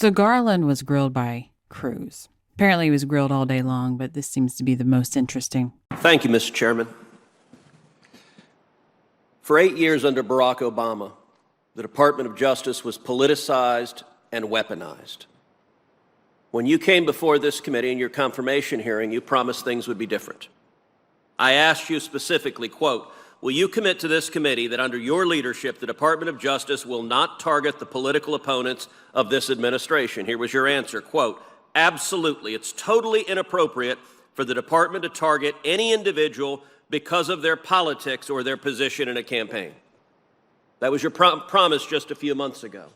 So Garland was grilled by Cruz. Apparently he was grilled all day long, but this seems to be the most interesting. Thank you, Mr. Chairman. For 8 years under Barack Obama, the Department of Justice was politicized and weaponized. When you came before this committee in your confirmation hearing, you promised things would be different. I asked you specifically, quote, will you commit to this committee that under your leadership, the Department of Justice will not target the political opponents of this administration? Here was your answer, quote, absolutely. It's totally inappropriate for the department to target any individual because of their politics or their position in a campaign. That was your promise just a few months ago.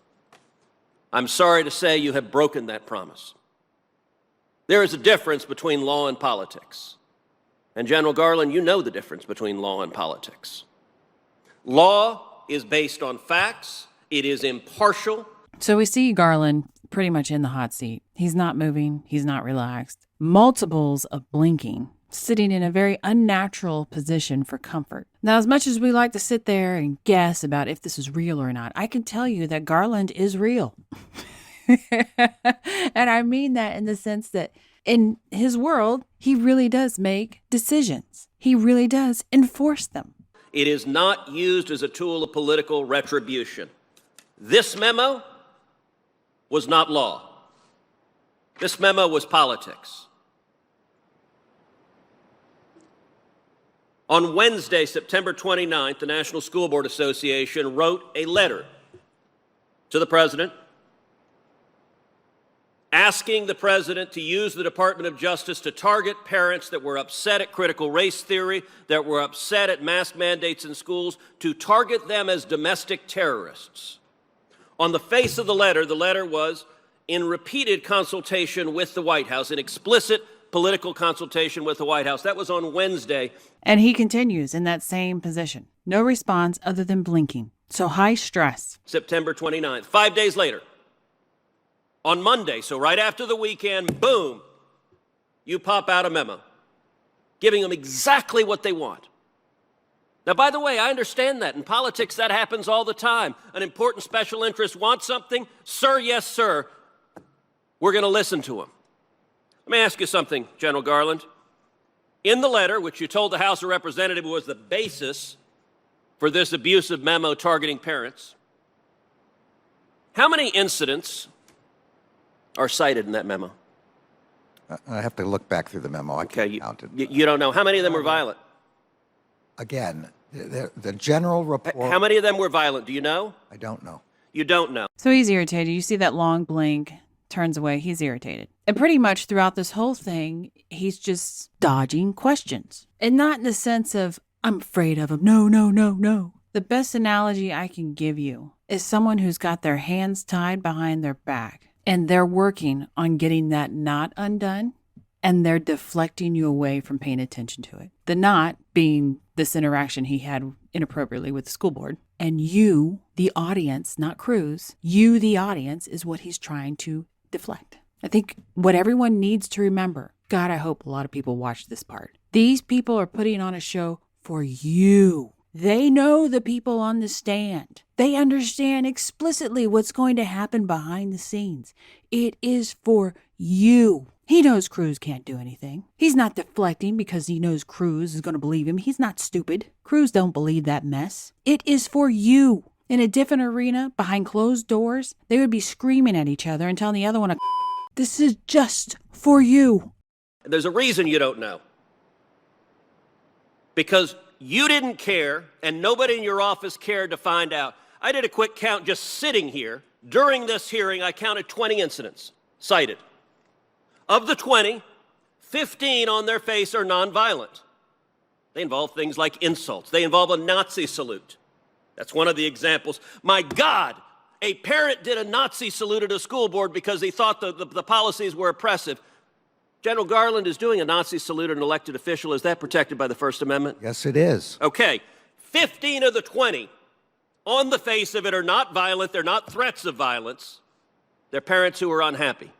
I'm sorry to say you have broken that promise. There is a difference between law and politics. And General Garland, you know the difference between law and politics. Law is based on facts. It is impartial. So we see Garland pretty much in the hot seat. He's not moving. He's not relaxed. Multiples of blinking, sitting in a very unnatural position for comfort. Now, as much as we like to sit there and guess about if this is real or not, I can tell you that Garland is real. And I mean that in the sense that in his world, he really does make decisions. He really does enforce them. It is not used as a tool of political retribution. This memo was not law. This memo was politics. On Wednesday, September 29th, the National School Board Association wrote a letter to the president asking the president to use the Department of Justice to target parents that were upset at critical race theory, that were upset at mask mandates in schools, to target them as domestic terrorists. On the face of the letter was in repeated consultation with the White House, in explicit political consultation with the White House. That was on Wednesday. And he continues in that same position. No response other than blinking. So high stress. September 29th. 5 days later, on Monday, so right after the weekend, boom, you pop out a memo, giving them exactly what they want. Now, by the way, I understand that. In politics, that happens all the time. An important special interest wants something. Sir, yes, sir. We're going to listen to him. Let me ask you something, General Garland. In the letter, which you told the House of Representatives was the basis for this abusive memo targeting parents, how many incidents are cited in that memo? I have to look back through the memo. I can't count it. You don't know. How many of them were violent? Again, the general report. How many of them were violent? Do you know? I don't know. You don't know. So he's irritated. You see that long blink, turns away. He's irritated. And pretty much throughout this whole thing, he's just dodging questions. And not in the sense of, I'm afraid of him. No, no, no, no. The best analogy I can give you is someone who's got their hands tied behind their back. And they're working on getting that knot undone, and they're deflecting you away from paying attention to it. The knot being this interaction he had inappropriately with the school board. And you, the audience, not Cruz, you, the audience, is what he's trying to deflect. I think what everyone needs to remember, God, I hope a lot of people watch this part. These people are putting on a show for you. They know the people on the stand. They understand explicitly what's going to happen behind the scenes. It is for you. He knows Cruz can't do anything. He's not deflecting because he knows Cruz is going to believe him. He's not stupid. Cruz don't believe that mess. It is for you. In a different arena, behind closed doors, they would be screaming at each other and telling the other one, this is just for you. There's a reason you don't know. Because you didn't care, and nobody in your office cared to find out. I did a quick count just sitting here. During this hearing, I counted 20 incidents cited. Of the 20, 15 on their face are nonviolent. They involve things like insults. They involve a Nazi salute. That's one of the examples. My God, a parent did a Nazi salute at a school board because he thought the policies were oppressive. General Garland is doing a Nazi salute at an elected official. Is that protected by the First Amendment? Yes, it is. Okay. 15 of the 20 on the face of it are not violent. They're not threats of violence. They're parents who are unhappy.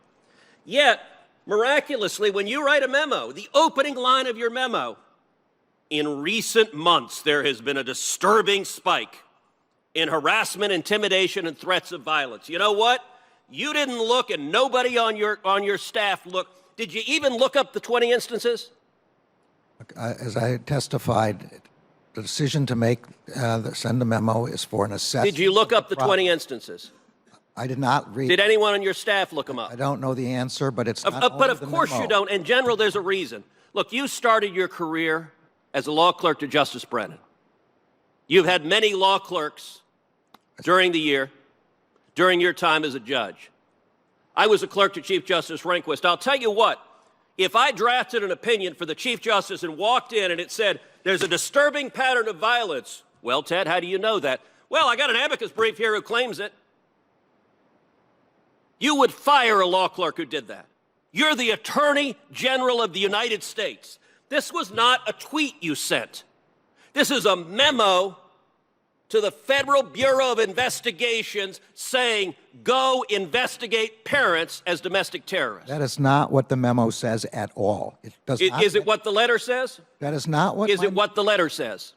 Yet, miraculously, when you write a memo, the opening line of your memo, in recent months, there has been a disturbing spike in harassment, intimidation, and threats of violence. You know what? You didn't look, and nobody on your staff looked. Did you even look up the 20 instances? As I testified, the decision to send a memo is for an assessment. Did you look up the 20 instances? I did not read. Did anyone on your staff look them up? I don't know the answer, but it's not But only of the course memo. you don't. In general, there's a reason. Look, you started your career as a law clerk to Justice Brennan. You've had many law clerks during the year, during your time as a judge. I was a clerk to Chief Justice Rehnquist. I'll tell you what, if I drafted an opinion for the Chief Justice and walked in and it said, there's a disturbing pattern of violence, well, Ted, how do you know that? Well, I got an amicus brief here who claims it. You would fire a law clerk who did that. You're the Attorney General of the United States. This was not a tweet you sent. This is a memo to the Federal Bureau of Investigations saying, go investigate parents as domestic terrorists. That is not what the memo says at all. It does not. Is it what the letter says? That is not what. Is it what the letter says?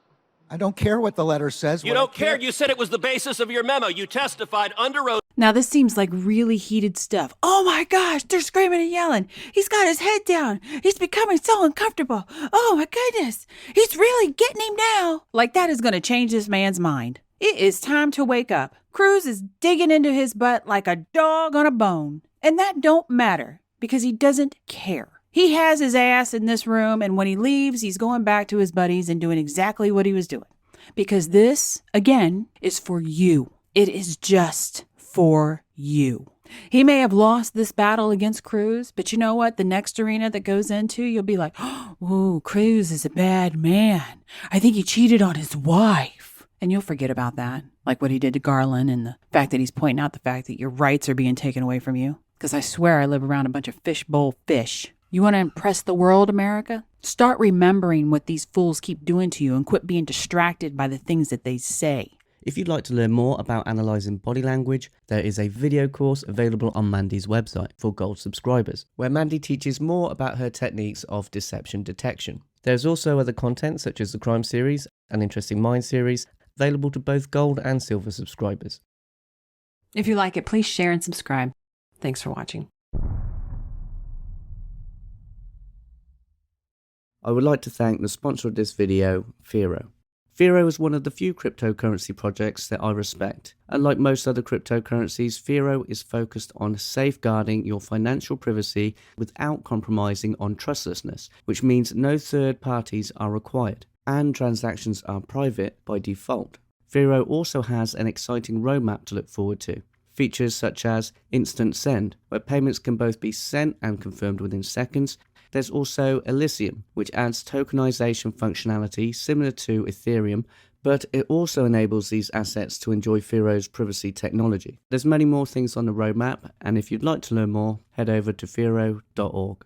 I don't care what the letter says. You don't care. You said it was the basis of your memo. You testified under oath. Now, this seems like really heated stuff. Oh my gosh, they're screaming and yelling. He's got his head down. He's becoming so uncomfortable. Oh my goodness, he's really getting him now. Like that is going to change this man's mind. It is time to wake up. Cruz is digging into his butt like a dog on a bone. And that don't matter because he doesn't care. He has his ass in this room, and when he leaves, he's going back to his buddies and doing exactly what he was doing. Because this, again, is for you. It is just for you. He may have lost this battle against Cruz, but you know what? The next arena that goes into, you'll be like, oh, Cruz is a bad man. I think he cheated on his wife. And you'll forget about that, like what he did to Garland and the fact that he's pointing out the fact that your rights are being taken away from you. Because I swear I live around a bunch of fishbowl fish. You want to impress the world, America? Start remembering what these fools keep doing to you and quit being distracted by the things that they say. If you'd like to learn more about analysing body language, there is a video course available on Mandy's website for Gold subscribers, where Mandy teaches more about her techniques of deception detection. There's also other content such as the Crime series and Interesting Minds series, available to both Gold and Silver subscribers. If you like it, please share and subscribe. Thanks for watching. I would like to thank the sponsor of this video, Fero. Fero is one of the few cryptocurrency projects that I respect. Unlike most other cryptocurrencies, Fero is focused on safeguarding your financial privacy without compromising on trustlessness, which means no third parties are required, and transactions are private by default. Fero also has an exciting roadmap to look forward to. Features such as Instant Send, where payments can both be sent and confirmed within seconds. There's also Elysium, which adds tokenization functionality similar to Ethereum, but it also enables these assets to enjoy Fero's privacy technology. There's many more things on the roadmap, and if you'd like to learn more, head over to fero.org.